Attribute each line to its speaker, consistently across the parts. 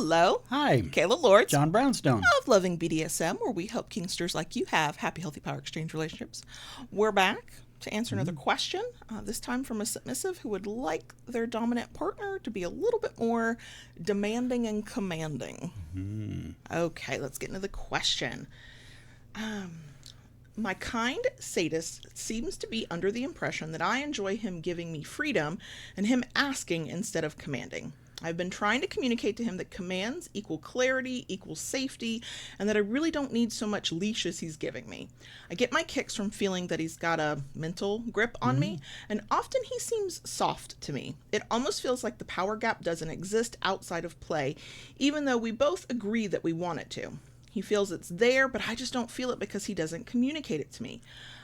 Speaker 1: Hello.
Speaker 2: Hi.
Speaker 1: Kayla Lords.
Speaker 2: John Brownstone.
Speaker 1: Of Loving BDSM, where we help Kingsters like you have happy, healthy power exchange relationships. We're back to answer another question, this time from a submissive who would like their dominant partner to be a little bit more demanding and commanding. Okay, let's get into the question. My kind sadist seems to be under the impression that I enjoy him giving me freedom and him asking instead of commanding. I've been trying to communicate to him that commands equal clarity, equal safety, and that I really don't need so much leash as he's giving me. I get my kicks from feeling that he's got a mental grip on me, and often he seems soft to me. It almost feels like the power gap doesn't exist outside of play, even though we both agree that we want it to. He feels it's there, but I just don't feel it because he doesn't communicate it to me.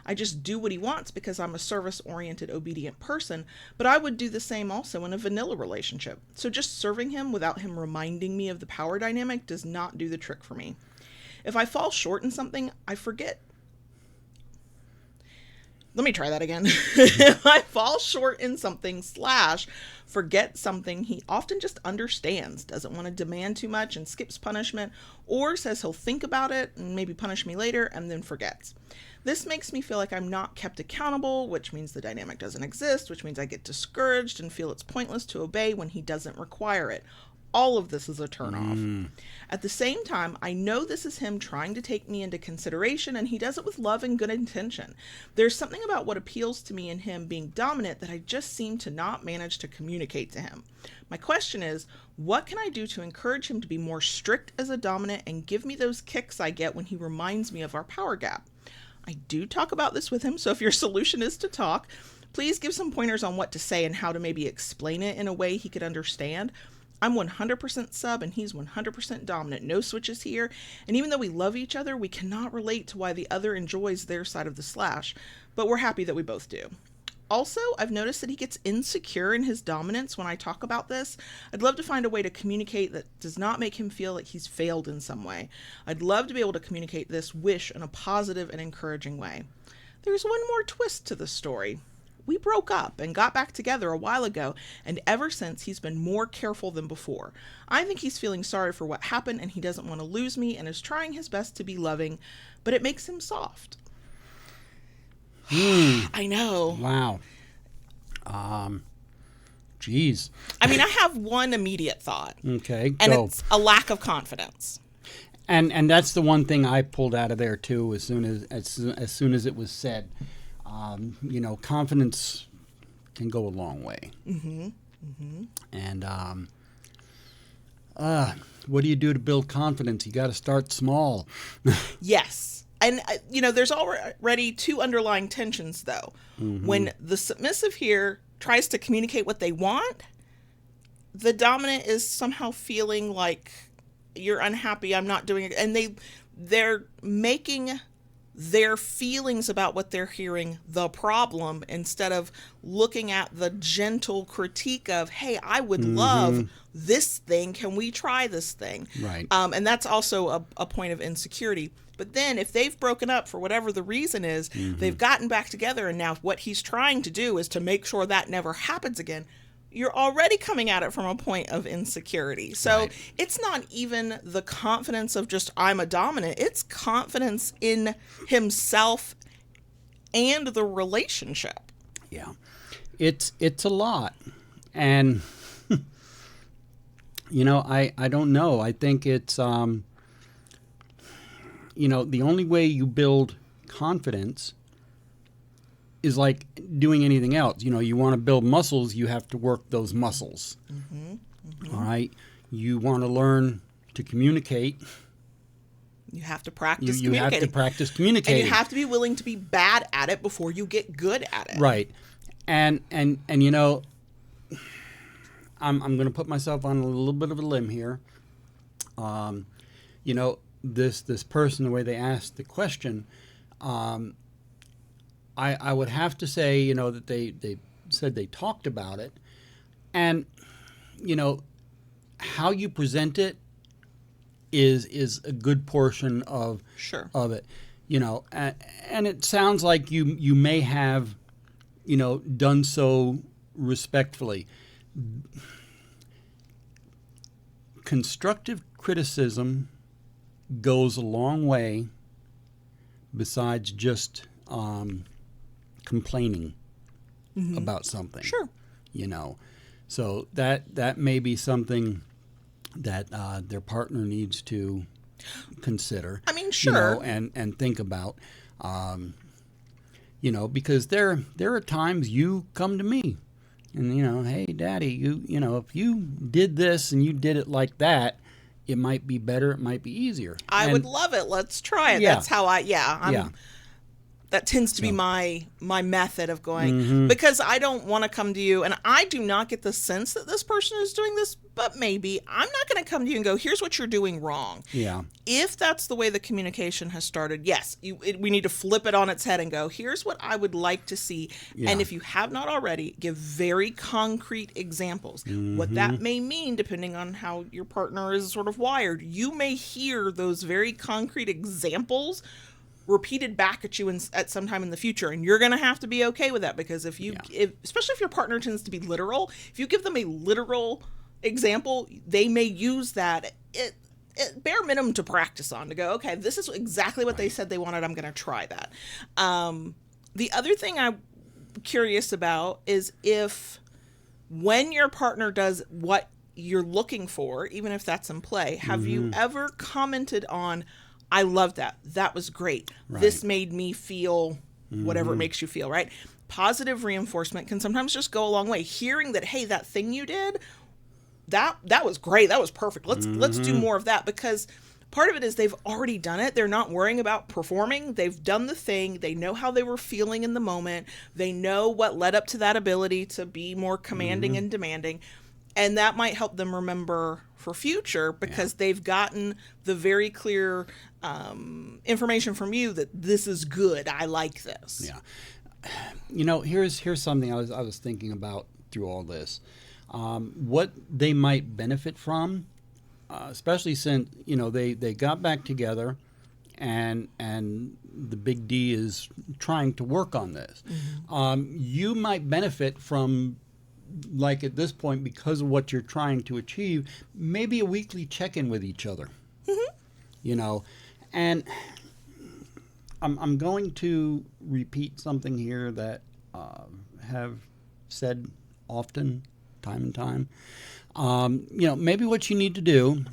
Speaker 1: I just do what he wants because I'm a service-oriented, obedient person, but I would do the same also in a vanilla relationship. So just serving him without him reminding me of the power dynamic does not do the trick for me. If I fall short in something, I forget. Let me try that again. If I fall short in something / forget something, he often just understands, doesn't want to demand too much and skips punishment, or says he'll think about it and maybe punish me later and then forgets. This makes me feel like I'm not kept accountable, which means the dynamic doesn't exist, which means I get discouraged and feel it's pointless to obey when he doesn't require it. All of this is a turnoff. At the same time, I know this is him trying to take me into consideration, and he does it with love and good intention. There's something about what appeals to me in him being dominant that I just seem to not manage to communicate to him. My question is, what can I do to encourage him to be more strict as a dominant and give me those kicks I get when he reminds me of our power gap? I do talk about this with him, so if your solution is to talk, please give some pointers on what to say and how to maybe explain it in a way he could understand. I'm 100% sub and he's 100% dominant. No switches here. And even though we love each other, we cannot relate to why the other enjoys their side of the /, but we're happy that we both do. Also, I've noticed that he gets insecure in his dominance when I talk about this. I'd love to find a way to communicate that does not make him feel like he's failed in some way. I'd love to be able to communicate this wish in a positive and encouraging way. There's one more twist to the story. We broke up and got back together a while ago, and ever since he's been more careful than before. I think he's feeling sorry for what happened and he doesn't want to lose me and is trying his best to be loving, but it makes him soft. I know.
Speaker 2: Wow. Geez.
Speaker 1: I mean, I have one immediate thought.
Speaker 2: Okay,
Speaker 1: and
Speaker 2: go.
Speaker 1: It's a lack of confidence.
Speaker 2: And that's the one thing I pulled out of there too. As soon as it was said, confidence can go a long way. And what do you do to build confidence? You got to start small.
Speaker 1: Yes. And, there's already two underlying tensions, though. When the submissive here tries to communicate what they want, the dominant is somehow feeling like you're unhappy, I'm not doing it. And they're making their feelings about what they're hearing the problem instead of looking at the gentle critique of, hey, I would love this thing. Can we try this thing?
Speaker 2: Right.
Speaker 1: And that's also a point of insecurity. But then if they've broken up for whatever the reason is, they've gotten back together, and now what he's trying to do is to make sure that never happens again. You're already coming at it from a point of insecurity. So It's not even the confidence of just I'm a dominant. It's confidence in himself and the relationship.
Speaker 2: Yeah. It's a lot. And, I don't know. I think it's, the only way you build confidence is like doing anything else. You want to build muscles, you have to work those muscles. All right? You want to learn to communicate.
Speaker 1: You have to practice
Speaker 2: You
Speaker 1: communicating.
Speaker 2: have to practice communicating.
Speaker 1: And you have to be willing to be bad at it before you get good at it.
Speaker 2: Right. And I'm going to put myself on a little bit of a limb here. This person, the way they asked the question, I would have to say, that they said they talked about it. And, how you present it is a good portion of it. And it sounds like you may have, done so respectfully. constructive criticism goes a long way besides just complaining about something.
Speaker 1: Sure.
Speaker 2: So that may be something that their partner needs to consider.
Speaker 1: I mean, sure.
Speaker 2: And think about. Because there are times you come to me and, hey, Daddy, if you did this and you did it like that, it might be better, it might be easier.
Speaker 1: I would love it. Let's try it.
Speaker 2: Yeah.
Speaker 1: That's how that tends to be my method of going, because I don't want to come to you, and I do not get the sense that this person is doing this, but maybe I'm not going to come to you and go, here's what you're doing wrong.
Speaker 2: Yeah.
Speaker 1: If that's the way the communication has started, yes, we need to flip it on its head and go, here's what I would like to see.
Speaker 2: Yeah.
Speaker 1: And if you have not already, give very concrete examples. What that may mean, depending on how your partner is sort of wired, you may hear those very concrete examples repeated back at you at some time in the future, and you're going to have to be okay with that, because especially if your partner tends to be literal, if you give them a literal example, they may use that at bare minimum to practice on, to go, okay, this is exactly what they said they wanted, I'm going to try that. The other thing I'm curious about is if when your partner does what you're looking for, even if that's in play, have you ever commented on, I love that. That was great. Right. This made me feel whatever it makes you feel, right? Positive reinforcement can sometimes just go a long way. Hearing that, hey, that thing you did, that was great. That was perfect. Let's do more of that, because part of it is they've already done it. They're not worrying about performing. They've done the thing. They know how they were feeling in the moment. They know what led up to that ability to be more commanding and demanding. And that might help them remember for future, because they've gotten the very clear information from you that this is good. I like this.
Speaker 2: Yeah. Here's something I was thinking about through all this. What they might benefit from, especially since, they got back together and the big D is trying to work on this. You might benefit from, like at this point, because of what you're trying to achieve, maybe a weekly check-in with each other. And I'm going to repeat something here that have said often, time and time. Maybe what you need to do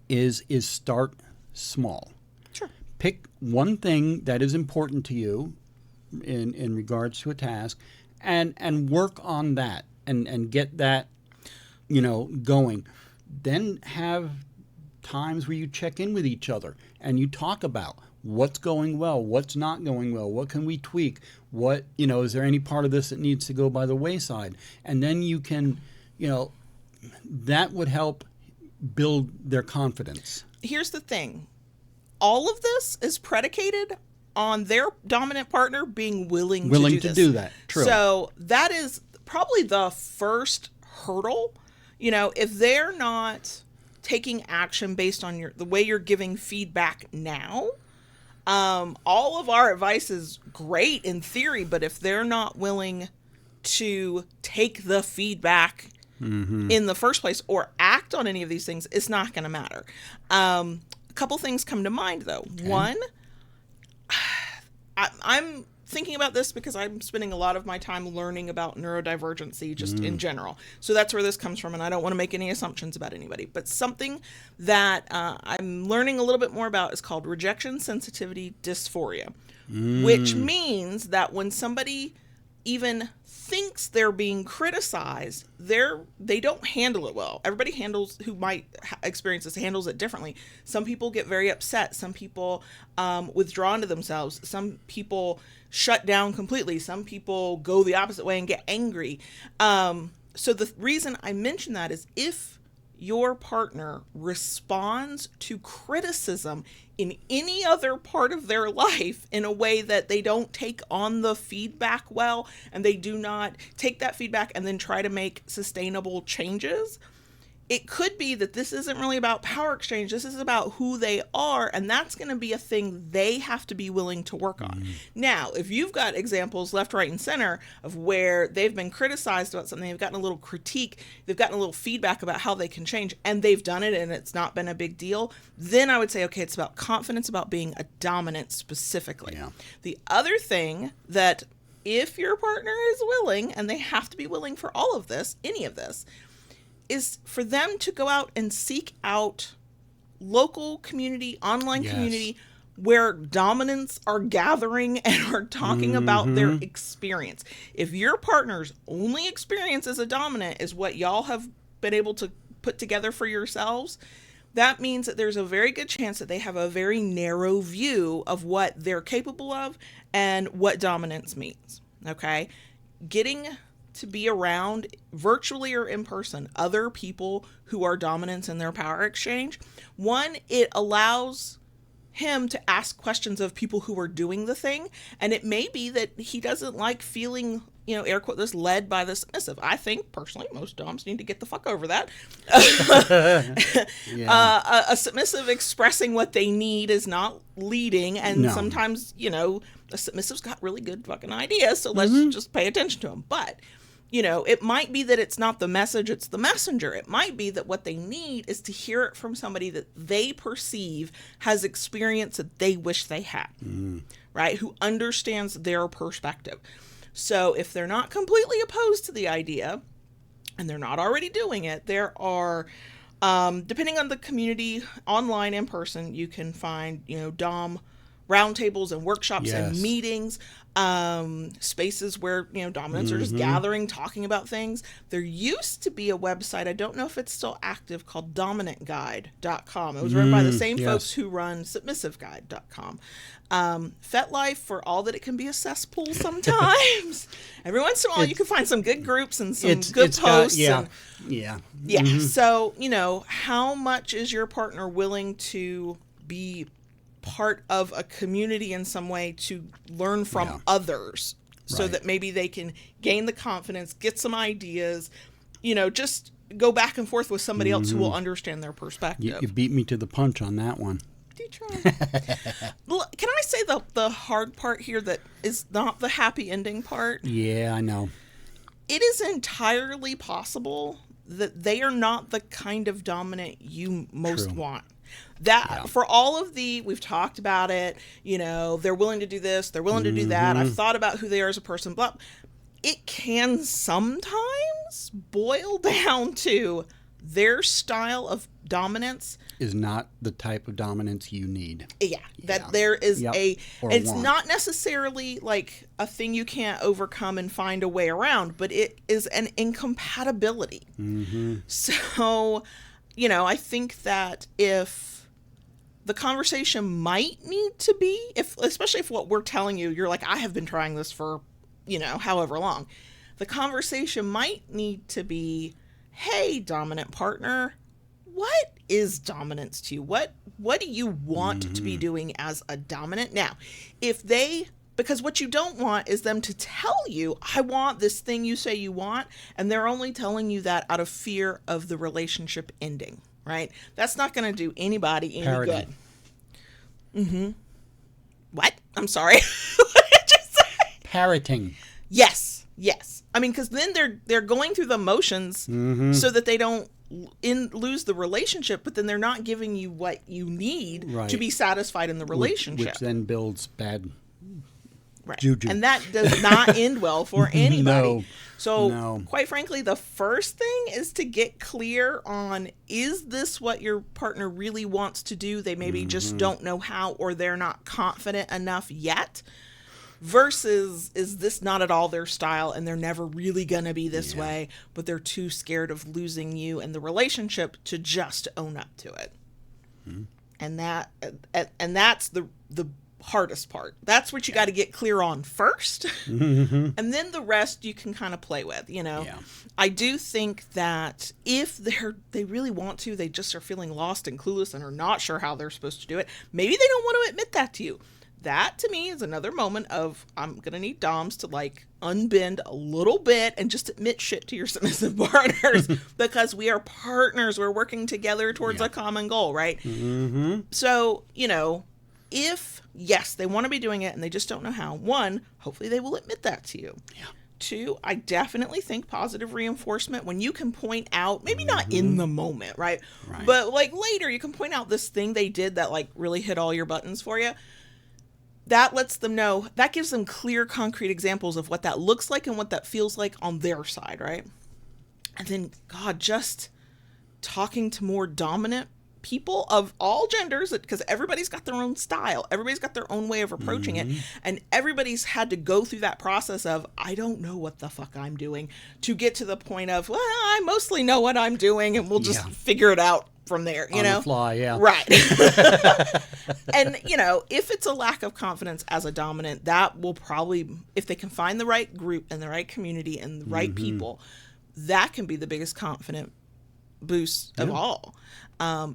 Speaker 2: is start small.
Speaker 1: Sure.
Speaker 2: Pick one thing that is important to you in regards to a task, and work on that and get that, going. Then have times where you check in with each other and you talk about what's going well, what's not going well, what can we tweak, what, is there any part of this that needs to go by the wayside? And then you can, that would help build their confidence.
Speaker 1: Here's the thing. All of this is predicated on their dominant partner being willing to do that.
Speaker 2: True.
Speaker 1: So that is probably the first hurdle. If they're not taking action based on the way you're giving feedback now, all of our advice is great in theory, but if they're not willing to take the feedback in the first place or act on any of these things, it's not going to matter. A couple things come to mind, though. Okay. One, I'm thinking about this because I'm spending a lot of my time learning about neurodivergency just in general. So that's where this comes from, and I don't want to make any assumptions about anybody. But something that I'm learning a little bit more about is called rejection sensitivity dysphoria, which means that when somebody even thinks they're being criticized, they don't handle it well. Everybody who might experience this handles it differently. Some people get very upset. Some people withdraw into themselves. Some people shut down completely. Some people go the opposite way and get angry. So the reason I mention that is if your partner responds to criticism in any other part of their life in a way that they don't take on the feedback well, and they do not take that feedback and then try to make sustainable changes, it could be that this isn't really about power exchange. This is about who they are, and that's going to be a thing they have to be willing to work on. Now, if you've got examples left, right, and center of where they've been criticized about something, they've gotten a little critique, they've gotten a little feedback about how they can change, and they've done it and it's not been a big deal, then I would say, okay, it's about confidence, about being a dominant specifically.
Speaker 2: Yeah.
Speaker 1: The other thing that if your partner is willing, and they have to be willing for all of this, any of this, is for them to go out and seek out local community, online community, where dominants are gathering and are talking about their experience. If your partner's only experience as a dominant is what y'all have been able to put together for yourselves, that means that there's a very good chance that they have a very narrow view of what they're capable of and what dominance means. Okay? Getting to be around, virtually or in person, other people who are dominants in their power exchange. One, it allows him to ask questions of people who are doing the thing, and it may be that he doesn't like feeling, air quote this, led by the submissive. I think personally most doms need to get the fuck over that. A submissive expressing what they need is not leading, and sometimes a submissive's got really good fucking ideas, so let's just pay attention to them. But it might be that it's not the message, it's the messenger. It might be that what they need is to hear it from somebody that they perceive has experience that they wish they had, right? Who understands their perspective. So if they're not completely opposed to the idea, and they're not already doing it, there are, depending on the community, online, in person, you can find, Dom roundtables and workshops and meetings, spaces where dominants are just gathering, talking about things. There used to be a website, I don't know if it's still active, called dominantguide.com. It was run by the same folks who run submissiveguide.com. FetLife, for all that it can be a cesspool sometimes, every once in a while you can find some good groups and some good posts. So how much is your partner willing to be part of a community in some way to learn from others, so that maybe they can gain the confidence, get some ideas, just go back and forth with somebody else who will understand their perspective.
Speaker 2: You beat me to the punch on that one.
Speaker 1: Do try. Can I say the hard part here that is not the happy ending part?
Speaker 2: Yeah, I know.
Speaker 1: It is entirely possible that they are not the kind of dominant you most want. For all of we've talked about it, they're willing to do this, they're willing to do that. I've thought about who they are as a person, blah. It can sometimes boil down to their style of dominance
Speaker 2: is not the type of dominance you need.
Speaker 1: That there is it's not necessarily like a thing you can't overcome and find a way around, but it is an incompatibility. So, I think that if the conversation might need to be, especially if what we're telling you, you're like, I have been trying this for, however long, the conversation might need to be, hey, dominant partner, what is dominance to you? What do you want to be doing as a dominant? Now, because what you don't want is them to tell you, I want this thing you say you want, and they're only telling you that out of fear of the relationship ending, right? That's not going to do anybody any good. What? I'm sorry. What did you say?
Speaker 2: Parroting.
Speaker 1: Yes. I mean, because then they're going through the motions so that they don't lose the relationship, but then they're not giving you what you need to be satisfied in the relationship.
Speaker 2: Which then builds bad juju.
Speaker 1: And that does not end well for anybody. Quite frankly, the first thing is to get clear on, is this what your partner really wants to do? They maybe just don't know how, or they're not confident enough yet. Versus, is this not at all their style and they're never really going to be this way, but they're too scared of losing you and the relationship to just own up to it. And that's the hardest part. That's what you got to get clear on first. And then the rest you can kind of play with, I do think that if they really want to, they just are feeling lost and clueless and are not sure how they're supposed to do it. Maybe they don't want to admit that to you. that to me is another moment of I'm going to need doms to like unbend a little bit and just admit shit to your submissive partners because we are partners. We're working together towards a common goal, right? So, you know, if, yes, they want to be doing it and they just don't know how, one, hopefully they will admit that to you.
Speaker 2: Yeah.
Speaker 1: Two, I definitely think positive reinforcement, when you can point out, maybe not in the moment, right? But like later, you can point out this thing they did that like really hit all your buttons for you. That lets them know, that gives them clear, concrete examples of what that looks like and what that feels like on their side, right? And then, God, just talking to more dominant people of all genders, because everybody's got their own style. Everybody's got their own way of approaching it. And everybody's had to go through that process of, I don't know what the fuck I'm doing, to get to the point of, well, I mostly know what I'm doing and we'll just figure it out from there, you
Speaker 2: on
Speaker 1: know?
Speaker 2: the fly, yeah.
Speaker 1: Right. And, you know, if it's a lack of confidence as a dominant, that will probably, if they can find the right group and the right community and the right people, that can be the biggest confident boost of all.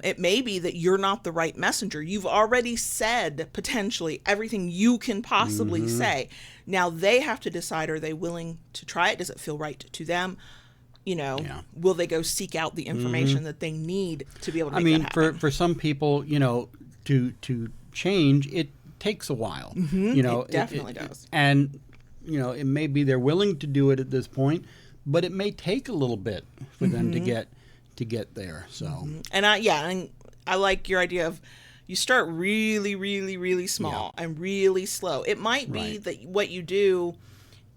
Speaker 1: It may be that you're not the right messenger. You've already said potentially everything you can possibly say. Now they have to decide, are they willing to try it? Does it feel right to them? You know, will they go seek out the information that they need to be able to make that happen?
Speaker 2: for some people, you know, to change, it takes a while. You know,
Speaker 1: it definitely does.
Speaker 2: And, you know, it may be they're willing to do it at this point, but it may take a little bit for them to get there. So,
Speaker 1: and I like your idea of you start really, really, really small and really slow. It might be that what you do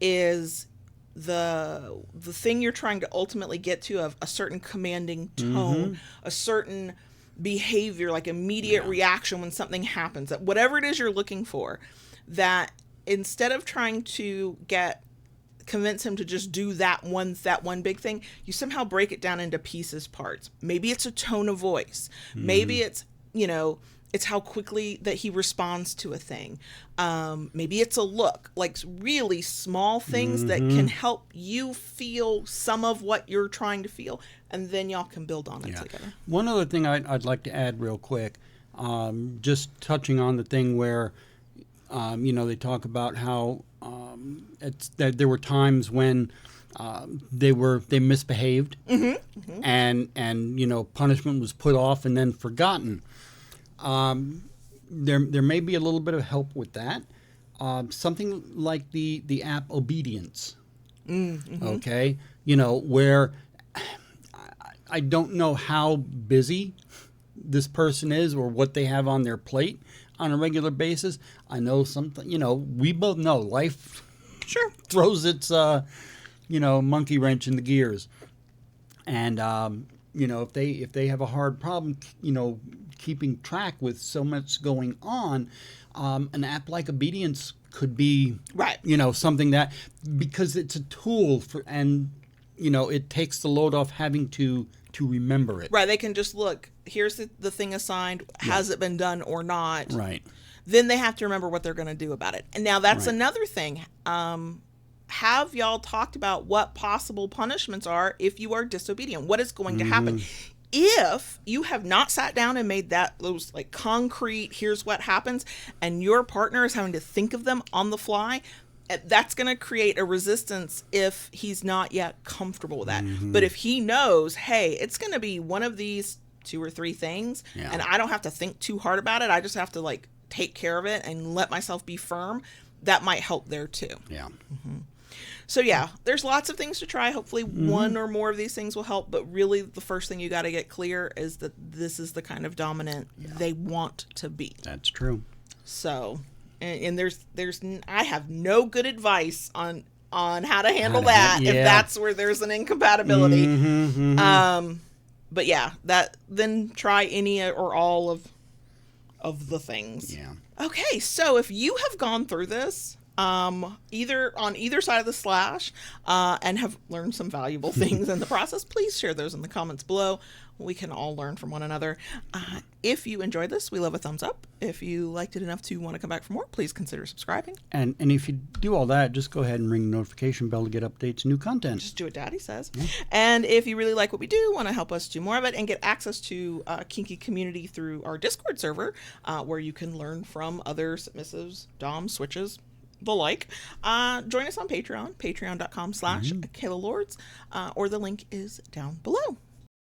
Speaker 1: is the thing you're trying to ultimately get to, of a certain commanding tone, a certain behavior, like immediate reaction when something happens, that whatever it is you're looking for, that instead of trying to convince him to just do that one big thing, you somehow break it down into pieces, parts. Maybe it's a tone of voice. Maybe it's, you know, it's how quickly that he responds to a thing. Maybe it's a look, like really small things that can help you feel some of what you're trying to feel. And then y'all can build on it together.
Speaker 2: One other thing I'd like to add real quick, just touching on the thing where, you know, they talk about how it's that there were times when they misbehaved, and you know, punishment was put off and then forgotten. There may be a little bit of help with that. Something like the app Obedience. Okay, you know, where I don't know how busy this person is or what they have on their plate on a regular basis. I know something, you know, we both know life throws its, you know, monkey wrench in the gears. And, you know, if they have a hard problem, you know, keeping track with so much going on, an app like Obedience could be, you know, something that, because it's a tool for, and, you know, it takes the load off having to remember it.
Speaker 1: Right. They can just look, here's the thing assigned. Has it been done or not?
Speaker 2: Right.
Speaker 1: Then they have to remember what they're going to do about it. And now that's another thing. Have y'all talked about what possible punishments are if you are disobedient? What is going to happen? If you have not sat down and made those like concrete, here's what happens, and your partner is having to think of them on the fly, that's going to create a resistance if he's not yet comfortable with that. But if he knows, hey, it's going to be one of these 2 or 3 things, and I don't have to think too hard about it, I just have to like take care of it and let myself be firm, that might help there too. So yeah, there's lots of things to try. Hopefully one or more of these things will help, but really the first thing you got to get clear is that this is the kind of dominant they want to be.
Speaker 2: That's true.
Speaker 1: So, and there's I have no good advice on how to handle that if that's where there's an incompatibility. But yeah, then try any or all of the things.
Speaker 2: Yeah.
Speaker 1: Okay, so if you have gone through this, either on either side of the slash, and have learned some valuable things in the process, please share those in the comments below. We can all learn from one another. If you enjoyed this, we love a thumbs up. If you liked it enough to want to come back for more, please consider subscribing.
Speaker 2: And if you do all that, just go ahead and ring the notification bell to get updates, new content.
Speaker 1: Just do what Daddy says. And if you really like what we do, want to help us do more of it, and get access to kinky community through our Discord server, where you can learn from other submissives, doms, switches, the like, join us on Patreon, patreon.com/Ocala Lords, or the link is down below.